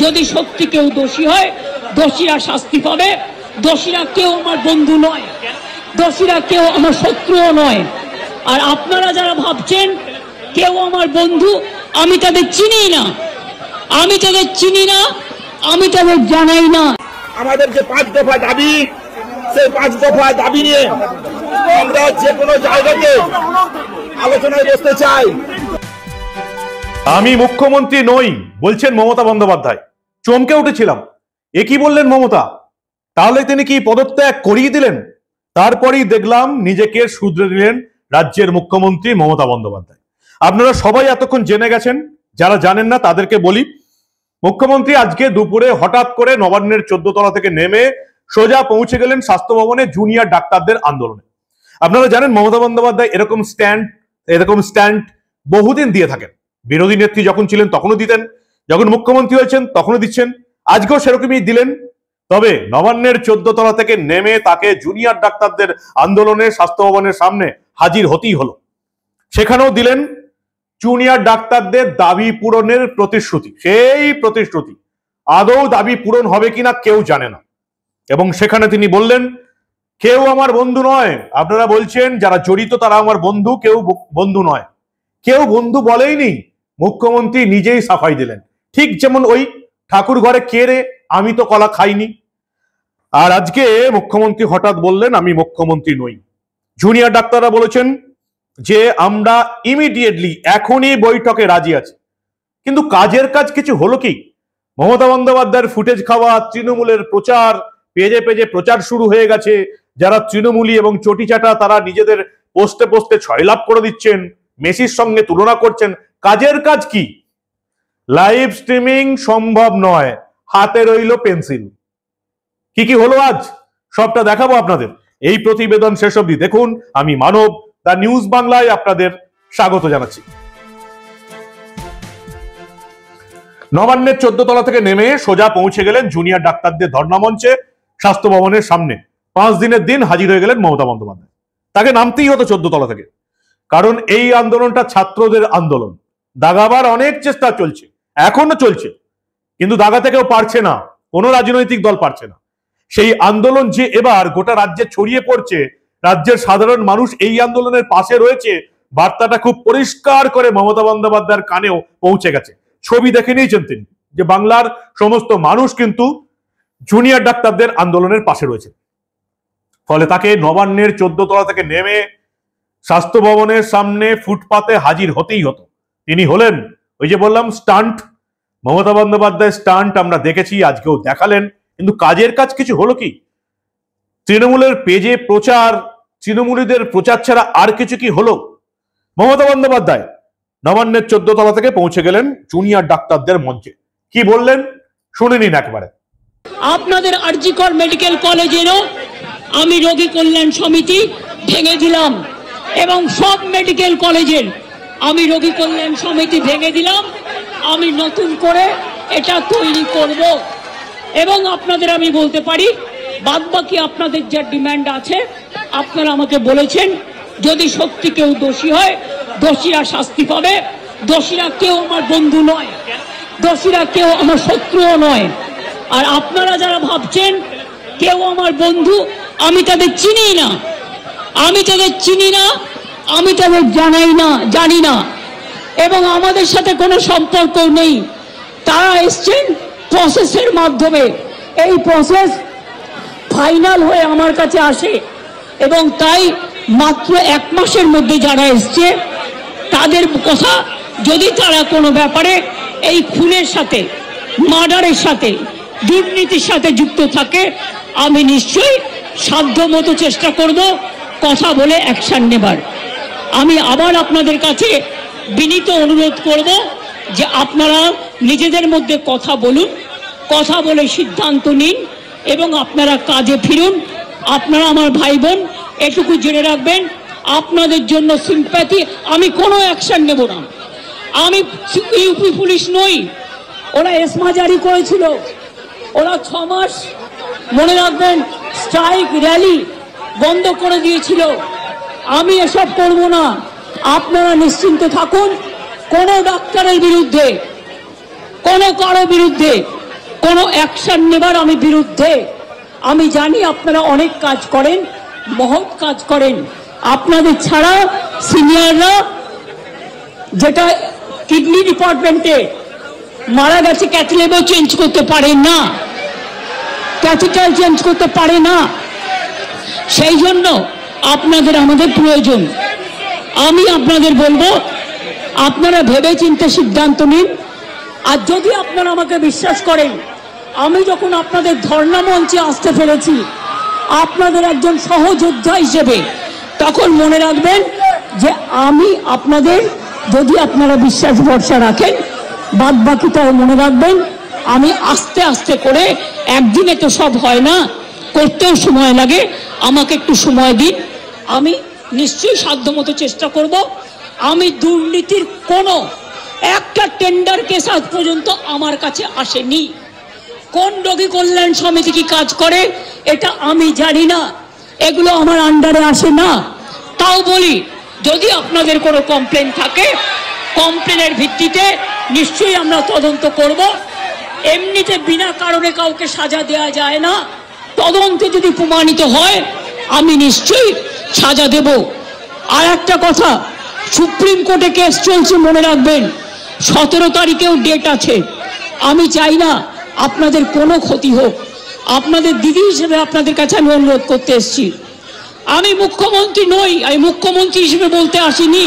যদি সত্যি কেউ দোষী হয়, দোষীরা শাস্তি পাবে। দোষীরা কেউ আমার বন্ধু নয়, দোষীরা কেউ আমার শত্রুও নয়। আর আপনারা যারা ভাবছেন কেউ আমার বন্ধু, আমি তাদের চিনি না, আমি তাদের চিনি না, আমি তাদের জানাই না। আমাদের যে 5 দফা দাবি, সেই 5 দফা দাবি নিয়ে আমরা যে কোনো জায়গাতে আলোচনায় বসতে চাই। আমি মুখ্যমন্ত্রী নই বলছেন মমতা বন্দ্যোপাধ্যায়। চমকে উঠেছিলাম, এ কি বললেন মমতা? তাহলে তিনি কি পদত্যাগ করিয়ে দিলেন? তারপরেই দেখলাম নিজেকে শুধরে দিলেন রাজ্যের মুখ্যমন্ত্রী মমতা বন্দ্যোপাধ্যায়। আপনারা সবাই এতক্ষণ জেনে গেছেন, যারা জানেন না তাদেরকে বলি। মুখ্যমন্ত্রী আজকে দুপুরে হঠাৎ করে নবান্নের 14 তলা থেকে নেমে সোজা পৌঁছে গেলেন স্বাস্থ্য ভবনে জুনিয়র ডাক্তারদের আন্দোলনে। আপনারা জানেন মমতা বন্দ্যোপাধ্যায় এরকম স্ট্যান্ড বহুদিন দিয়ে থাকেন। বিরোধী নেত্রী যখন ছিলেন তখনও দিতেন, যখন মুখ্যমন্ত্রী হয়েছেন তখনও দিচ্ছেন, আজকেও সেরকমই দিলেন। তবে নবান্নের 14 তলা থেকে নেমে তাকে জুনিয়র ডাক্তারদের আন্দোলনে স্বাস্থ্য ভবনের সামনে হাজির হতেই হলো। সেখানেও দিলেন জুনিয়র ডাক্তারদের দাবি পূরণের প্রতিশ্রুতি। সেই প্রতিশ্রুতি আদৌ দাবি পূরণ হবে কিনা কেউ জানে না। এবং সেখানে তিনি বললেন, কেউ আমার বন্ধু নয়। আপনারা বলছেন যারা জড়িত তারা আমার বন্ধু, কেউ বন্ধু নয়। কেউ বন্ধু বলেইনি, মুখ্যমন্ত্রী নিজেই সাফাই দিলেন। ঠিক যেমন ওই ঠাকুর ঘরে কে রে, আমি তো কলা খাইনি। আর আজকে মুখ্যমন্ত্রী হঠাৎ বললেন আমি মুখ্যমন্ত্রী নই। জুনিয়র ডাক্তাররা বলেছেন যে আমরা ইমিডিয়েটলি এখনই বৈঠকে রাজি আছি। কিন্তু কাজের কাজ কিছু হলো কি? মমতা বন্দ্যোপাধ্যায়ের ফুটেজ খাওয়া তৃণমূলের প্রচার, পেজে পেজে প্রচার শুরু হয়ে গেছে। যারা তৃণমূলী এবং চটিচাটা তারা নিজেদের পোস্টে পোস্টে ছয়লাভ করে দিচ্ছেন, মেসির সঙ্গে তুলনা করছেন। কাজের কাজ কি? লাইভ স্ট্রিমিং সম্ভব নয়, হাতে রইল পেন্সিল। কি কি হলো আজ সবটা দেখাবো আপনাদের। এই প্রতিবেদন শেষ অবধি দেখুন। আমি মানব, দা নিউজ বাংলায় আপনাদের স্বাগত জানাচ্ছি। নবান্নের 14 তলা থেকে নেমে সোজা পৌঁছে গেলেন জুনিয়র ডাক্তারদের ধর্ণা মঞ্চে স্বাস্থ্য ভবনের সামনে। 5 দিনের দিন হাজির হয়ে গেলেন মমতা বন্দ্যোপাধ্যায়। তাকে নামতেই হতো 14 তলা থেকে, কারণ এই আন্দোলনটা ছাত্রদের আন্দোলন। দাগাবার অনেক চেষ্টা চলছে, এখনো চলছে, কিন্তু দাগাতে কেউ পারছে না, কোনো রাজনৈতিক দল পারছে না। সেই আন্দোলন যে এবার গোটা রাজ্যে ছড়িয়ে পড়ছে, রাজ্যের সাধারণ মানুষ এই আন্দোলনের পাশে রয়েছে, বার্তাটা খুব পরিষ্কার করে মমতা বন্দ্যোপাধ্যায়ের কানেও পৌঁছে গেছে। ছবি দেখে নিয়েছেন তিনি যে বাংলার সমস্ত মানুষ কিন্তু জুনিয়র ডাক্তারদের আন্দোলনের পাশে রয়েছে। ফলে তাকে নবান্নের 14 তলা থেকে নেমে স্বাস্থ্য ভবনের সামনে ফুটপাতে হাজির হতেই হতো। তিনি হলেন ওই যে বললাম স্টান্ট। মমতা বন্দ্যোপাধ্যায় স্টান্ট আমরা দেখেছি, আজকেও দেখালেন। কিন্তু কাজের কাজ কিছু হলো কি? তৃণমূলের পেজে প্রচার, তৃণমূলীদের প্রচার ছাড়া আর কিছু কি হলো? মমতা বন্দ্যোপাধ্যায় নবান্নের 14 তলা থেকে পৌঁছে গেলেন জুনিয়র ডাক্তারদের মঞ্চে। কি বললেন শুনে নিন একবারে। আপনাদের আরজিকর মেডিকেল কলেজেরও আমি রোগী কল্যাণ সমিতি ভেঙে দিলাম, এবং সব মেডিকেল কলেজের আমি রোগী কল্যাণ সমিতি ভেঙে দিলাম। আমি নতুন করে এটা তৈরি করব। এবং আপনাদের আমি বলতে পারি, বাদবাকি আপনাদের যা ডিমান্ড আছে আপনারা আমাকে বলেছেন, যদি সত্যি কেউ দোষী হয় দোষীরা শাস্তি পাবে। দোষীরা কেউ আমার বন্ধু নয়, দোষীরা কেউ আমার শত্রুও নয়। আর আপনারা যারা ভাবছেন কেউ আমার বন্ধু, আমি তাদের চিনি না, আমি তাদের চিনি না, আমি তাদের জানি না, এবং আমাদের সাথে কোনো সম্পর্ক নেই। তারা এসছেন প্রসেসের মাধ্যমে, এই প্রসেস ফাইনাল হয়ে আমার কাছে আসে, এবং তাই মাত্র 1 মাসের মধ্যে যারা এসছে তাদের কথা, যদি তারা কোনো ব্যাপারে এই খুনের সাথে, মার্ডারের সাথে, দুর্নীতির সাথে যুক্ত থাকে, আমি নিশ্চয়ই সাধ্যমতো চেষ্টা করব কথা বলে অ্যাকশন নেবার। আমি আবার আপনাদের কাছে বিনীত অনুরোধ করব যে আপনারা নিজেদের মধ্যে কথা বলুন, কথা বলে সিদ্ধান্ত নিন, এবং আপনারা কাজে ফিরুন। আপনারা আমার ভাই বোন, এটুকু জেনে রাখবেন, আপনাদের জন্য সিম্প্যাথি। আমি কোনো অ্যাকশন নেব না। আমি ইউপি পুলিশ নই। ওরা এসমা জারি করেছিল, ওরা 6 মাস মনে রাখবেন স্ট্রাইক র্যালি বন্ধ করে দিয়েছিল। আমি এসব করব না। আপনারা নিশ্চিন্ত থাকুন, কোনো ডাক্তারের বিরুদ্ধে, কোনো কারো বিরুদ্ধে কোনো অ্যাকশন নেবার আমি বিরুদ্ধে। আমি জানি আপনারা অনেক কাজ করেন, মহৎ কাজ করেন। আপনাদের ছাড়া সিনিয়ররা, যেটা কিডনি ডিপার্টমেন্টে মারা গেছে, ক্যাথলেবও চেঞ্জ করতে পারে না, ক্যাথিটার চেঞ্জ করতে পারে না। সেই জন্য আপনাদের আমাদের প্রয়োজন। আমি আপনাদের বলবো, আপনারা ভেবে চিন্তে সিদ্ধান্ত নিন। আর যদি আপনারা আমাকে বিশ্বাস করেন, আমি যখন আপনাদের ধর্ণা মঞ্চে আসতে ফেলেছি আপনাদের একজন সহযোদ্ধা হিসেবে, তখন মনে রাখবেন যে আমি আপনাদের, যদি আপনারা বিশ্বাস ভরসা রাখেন, বাদ বাকিটাও মনে রাখবেন আমি আস্তে আস্তে করে, একদিনে তো সব হয় না, করতেও সময় লাগে, আমাকে একটু সময় দিন। আমি নিশ্চয়ই সাধ্যমতো চেষ্টা করব। আমি দুর্নীতির কোনো একটা টেন্ডার কেস আজ পর্যন্ত আমার কাছে আসেনি। কোন রোগী কল্যাণ সমিতি কি কাজ করে এটা আমি জানি না, এগুলো আমার আন্ডারে আসে না। তাও বলি, যদি আপনাদের কোনো কমপ্লেন থাকে, কমপ্লেনের ভিত্তিতে নিশ্চয়ই আমরা তদন্ত করব। এমনিতে বিনা কারণে কাউকে সাজা দেওয়া যায় না। তদন্তে যদি প্রমাণিত হয় আমি নিশ্চয়ই সাজা দেব। আর একটা কথা, সুপ্রিম কোর্টে কেস চলছে, মনে রাখবেন 17 তারিখেও ডেট আছে। আমি চাই না আপনাদের কোনো ক্ষতি হোক। আপনাদের দিদি হিসেবে আপনাদের কাছে আমি অনুরোধ করতে এসেছি। আমি মুখ্যমন্ত্রী নই, আমি মুখ্যমন্ত্রী হিসেবে বলতে আসিনি,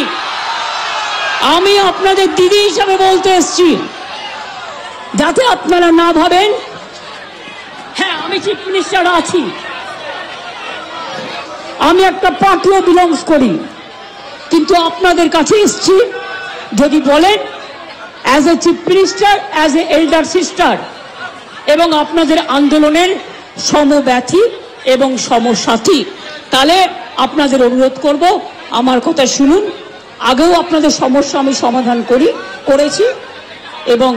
আমি আপনাদের দিদি হিসেবে বলতে এসেছি। যাতে আপনারা না ভাবেন, হ্যাঁ আমি চিফ মিনিস্টার আছি, আমি একটা পার্টিও বিলংস করি, কিন্তু আপনাদের কাছে এসেছি যদি বলেন as a chief minister, as a elder sister, এবং আপনাদের আন্দোলনের সমব্যথী এবং সমসাথী, তাহলে আপনাদের অনুরোধ করব আমার কথা শুনুন। আগেও আপনাদের সমস্যা আমি সমাধান করেছি এবং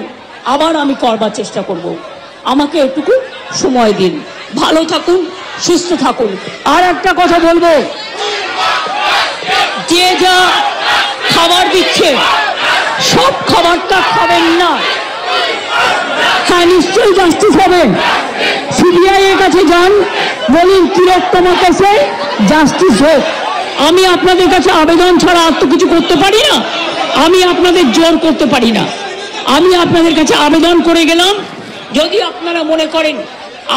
আবার আমি করবার চেষ্টা করব। আমাকে একটু সময় দিন। ভালো থাকুন, সুস্থ থাকুন। আর একটা কথা বলবো, যে যা খাবার দিচ্ছে সব খাবারটা খাবেন না। হ্যাঁ, নিশ্চয়ই জাস্টিস হবে। সিবিআই এর কাছে যান, বলুন তিলোত্তমার কাছে জাস্টিস হোক। আমি আপনাদের কাছে আবেদন ছাড়া আর তো কিছু করতে পারি না, আমি আপনাদের জোর করতে পারি না। আমি আপনাদের কাছে আবেদন করে গেলাম, যদি আপনারা মনে করেন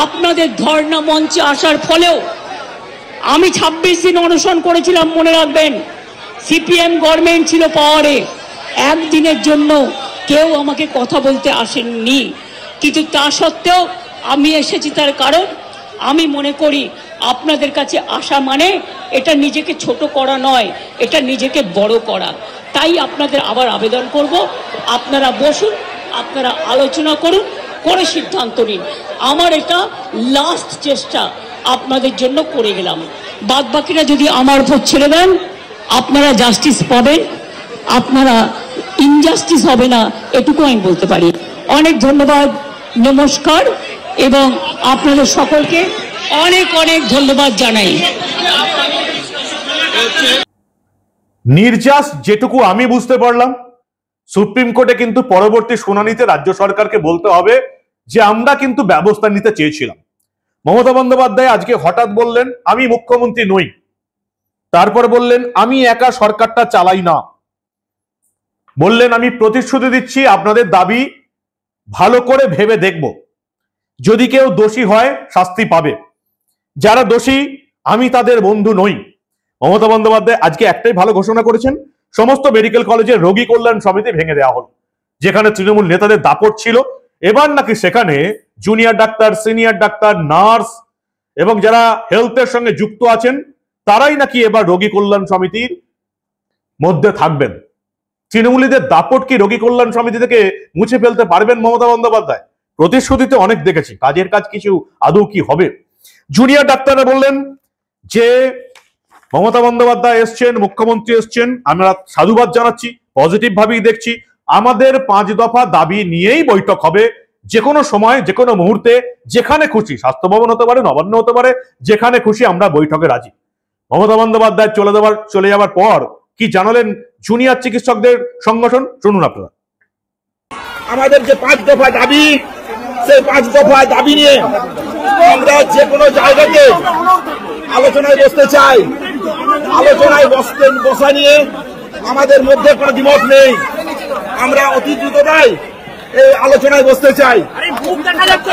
আপনাদের ধর্ণা মঞ্চে আসার ফলেও, আমি 26 দিন অনশন করেছিলাম, মনে রাখবেন সিপিএম গভর্নমেন্ট ছিল পাওয়ারে, একদিনের জন্য কেউ আমাকে কথা বলতে আসেননি। কিন্তু তা সত্ত্বেও আমি এসেছি, তার কারণ আমি মনে করি আপনাদের কাছে আসা মানে এটা নিজেকে ছোট করা নয়, এটা নিজেকে বড় করা। তাই আপনাদের আবার আবেদন করব, আপনারা বসুন, আপনারা আলোচনা করুন, করে সিদ্ধান্ত নিন। আমার এটা লাস্ট চেষ্টা আপনাদের জন্য করে গেলাম। বাদ বাকিরা যদি আমার উপর ছেড়ে দেন, আপনারা জাস্টিস পাবেন, আপনারা ইনজাস্টিস হবে না, এটুকু আমি বলতে পারি। অনেক ধন্যবাদ, নমস্কার, এবং আপনাদের সকলকে অনেক অনেক ধন্যবাদ জানাই। নির্যাস যেটুকু আমি বুঝতে পারলাম, সুপ্রিম কোর্টে কিন্তু পরবর্তী শুনানিতে রাজ্য সরকারকে বলতে হবে যে আমরা কিন্তু ব্যবস্থা নিতে চেয়েছিলাম। মমতা বন্দ্যোপাধ্যায় আজকে হঠাৎ বললেন আমি মুখ্যমন্ত্রী নই, তারপর বললেন আমি একা সরকারটা চালাই না, বললেন আমি প্রতিশ্রুতি দিচ্ছি আপনাদের দাবি ভালো করে ভেবে দেখব, যদি কেউ দোষী হয় শাস্তি পাবে, যারা দোষী আমি তাদের বন্ধু নই। মমতা বন্দ্যোপাধ্যায় আজকে একটাই ভালো ঘোষণা করেছেন, সমস্ত মেডিকেল কলেজের রোগী কল্যাণ সমিতি ভেঙে দেওয়া হল। যেখানে তৃণমূল নেতাদের দাপট ছিল, এবার নাকি সেখানে junior doctor, senior doctor, nurse এবং যারা হেলথের সঙ্গে যুক্ত আছেন তারাই নাকি এবার রোগী কল্যাণ সমিতির মধ্যে থাকবেন। তৃণমূলীদের দাপট কি রোগী কল্যাণ সমিতি থেকে মুছে ফেলতে পারবেন মমতা বন্দ্যোপাধ্যায়? প্রতিশ্রুতিতে অনেক দেখেছি, কাজের কাজ কিছু আদৌ কি হবে? জুনিয়র ডাক্তাররা বললেন যে মমতা বন্দ্যোপাধ্যায় এসছেন, মুখ্যমন্ত্রী এসছেন, আমরা সাধুবাদ জানাচ্ছি, পজিটিভ ভাবেই দেখছি। আমাদের 5 দফা দাবি নিয়েই বৈঠক হবে, যে কোনো সময়, যে কোনো মুহূর্তে, যেখানে খুশি, স্বাস্থ্য ভবন হতে পারে, নবান্ন হতে পারে, যেখানে খুশি আমরা বৈঠকে রাজি। মমতা বন্দ্যোপাধ্যায় চলে যাওয়ার পর কি জানালেন জুনিয়র চিকিৎসকদের সংগঠন, শুনুন আপনারা। আমাদের যে 5 দফা দাবি, সেই 5 দফা দাবি নিয়ে আমরা যে কোনো জায়গাতে আলোচনায় বসতে চাই। আলোচনায় বসা নিয়ে আমাদের মধ্যে কোনো দ্বিমত নেই। আমরা অতি দ্রুততায় এই আলোচনায় বসতে চাই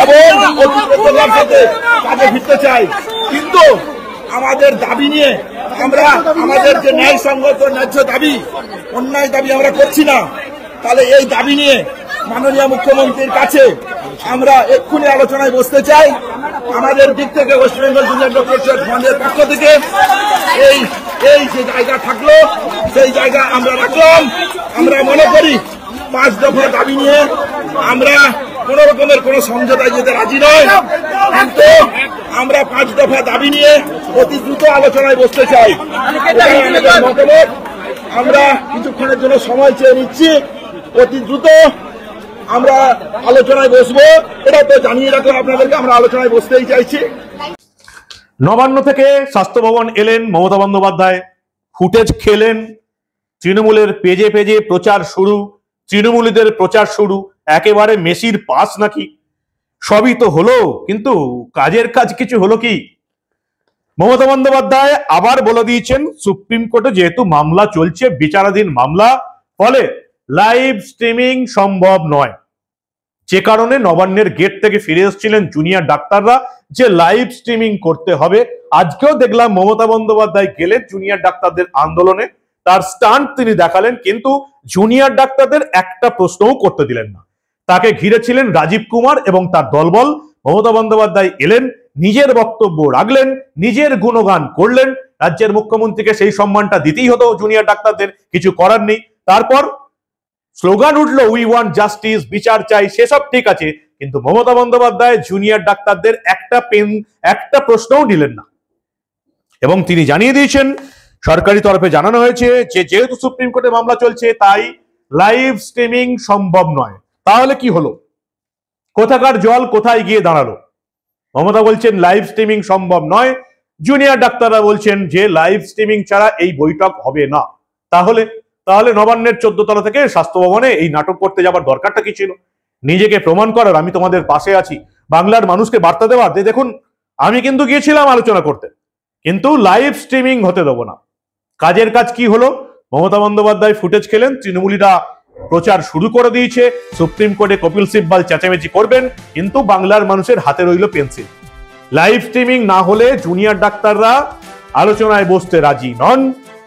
এবং অতি দ্রুততার সাথে কাজে ফিরতে চাই। কিন্তু আমাদের দাবি নিয়ে আমরা আমাদের যে ন্যায়সঙ্গত ন্যায্য দাবি, অন্যায় দাবি আমরা করছি না। তাহলে এই দাবি নিয়ে মাননীয় মুখ্যমন্ত্রীর কাছে আমরা এক্ষুনি আলোচনায় বসতে চাই। আমাদের দিক থেকে ওয়েস্ট বেঙ্গল জুনিয়র ডক্টরস ফ্রন্টের পক্ষ থেকে এই যে জায়গা থাকলো সেই জায়গা আমরা রাখলাম। আমরা মনে করি 5 দফা দাবি নিয়ে আমরা কোন রকমের কোন সমঝোতায় যেতে রাজি নয়, কিন্তু আমরা 5 দফা দাবি নিয়ে অতি দ্রুত আলোচনায় বসতে চাই। আমাদের মতামত, আমরা কিছুক্ষণের জন্য সময় চেয়ে নিচ্ছি। অতি দ্রুত আমরা আলোচনায় বসবো, এটা তো জানিয়ে রাখলাম আপনাদেরকে। আমরা আলোচনায় বসতেই চাইছি। নবান্ন থেকে স্বাস্থ্য ভবন এলেন মমতা বন্দ্যোপাধ্যায়, ফুটেজ খেলেন, তৃণমূলের পেজে পেজে প্রচার শুরু, তৃণমূলীদের প্রচার শুরু, একেবারে মেসির পাস নাকি। সবই তো হলো, কিন্তু কাজের কাজ কিছু হলো কি? মমতা বন্দ্যোপাধ্যায় আবার বলে দিয়েছেন সুপ্রিম কোর্টে যেহেতু মামলা চলছে, বিচারাধীন মামলা, ফলে লাইভ স্ট্রিমিং সম্ভব নয়। যে কারণে নবান্নের গেট থেকে ফিরে এসেছিলেন জুনিয়র ডাক্তাররা যে লাইভ স্ট্রিমিং করতে হবে। আজকেও দেখলাম মমতা বন্দ্যোপাধ্যায় গেলেন জুনিয়র ডাক্তারদের আন্দোলনে, তার স্টান্ট তিনি দেখালেন, কিন্তু জুনিয়র ডাক্তারদের একটা প্রশ্নও করতে দিলেন না। তাকে ঘিরেছিলেন রাজীব কুমার এবং তার দলবল। মমতা বন্দ্যোপাধ্যায় এলেন, নিজের বক্তব্য রাখলেন, নিজের গুণগান করলেন। রাজ্যের মুখ্যমন্ত্রীকে সেই সম্মানটা দিতেই হতো জুনিয়র ডাক্তারদের, কিছু করার নেই। তারপর স্লোগান উঠলো উই ওয়ান্ট জাস্টিস, বিচার চাই, সেসব ঠিক আছে, কিন্তু মমতা বন্দ্যোপাধ্যায় জুনিয়র ডাক্তারদের একটা প্রশ্নও নিলেন না। এবং তিনি জানিয়ে দিয়েছেন, সরকারি তরফে জানানো হয়েছে যে যেহেতু সুপ্রিম কোর্টে মামলা চলছে তাই লাইভ স্ট্রিমিং সম্ভব নয়। তাহলে কি হলো? কোথাকার জল কোথায় গিয়ে দাঁড়ালো? মমতা বলছেন লাইভ স্ট্রিমিং সম্ভব নয়, জুনিয়র ডাক্তাররা বলছেন যে লাইভ স্ট্রিমিং ছাড়া এই বৈঠক হবে না। তাহলে নবান্নের 14 তলা থেকে স্বাস্থ্য ভবনে এই নাটক করতে যাবার দরকারটা কি ছিল? নিজেকে প্রমাণ করার আমি তোমাদের পাশে আছি, বাংলার মানুষকে বার্তা দেওয়ার যে দেখুন আমি কিন্তু গিয়েছিলাম আলোচনা করতে, কিন্তু লাইভ স্ট্রিমিং হতে দেবো না। কাজের কাজ কি হলো? মমতা বন্দ্যোপাধ্যায় ফুটেজ খেলেন, তৃণমূলীরা প্রচার শুরু করে দিয়েছে, সুপ্রিম কোর্টে কপিল সিব্বল চেঁচামেচি করবেন, কিন্তু বাংলার মানুষের হাতে রইল পেন্সিল। লাইভ স্ট্রিমিং না হলে জুনিয়র ডাক্তাররা আলোচনায় বসতে রাজি নন।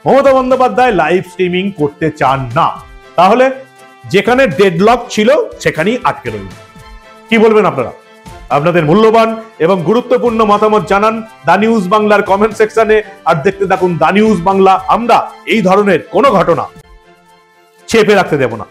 মমতা বন্দ্যোপাধ্যায় লাইভ স্ট্রিমিং করতে চান না। তাহলে যেখানে ডেডলক ছিল সেখানেই আটকে রইল। কি বলবেন আপনারা? আপনাদের মূল্যবান এবং গুরুত্বপূর্ণ মতামত জানান দা নিউজ বাংলার কমেন্ট সেকশনে। আর দেখতে থাকুন দা নিউজ বাংলা। আমরা এই ধরনের কোনো ঘটনা চেপে রাখতে দেব না।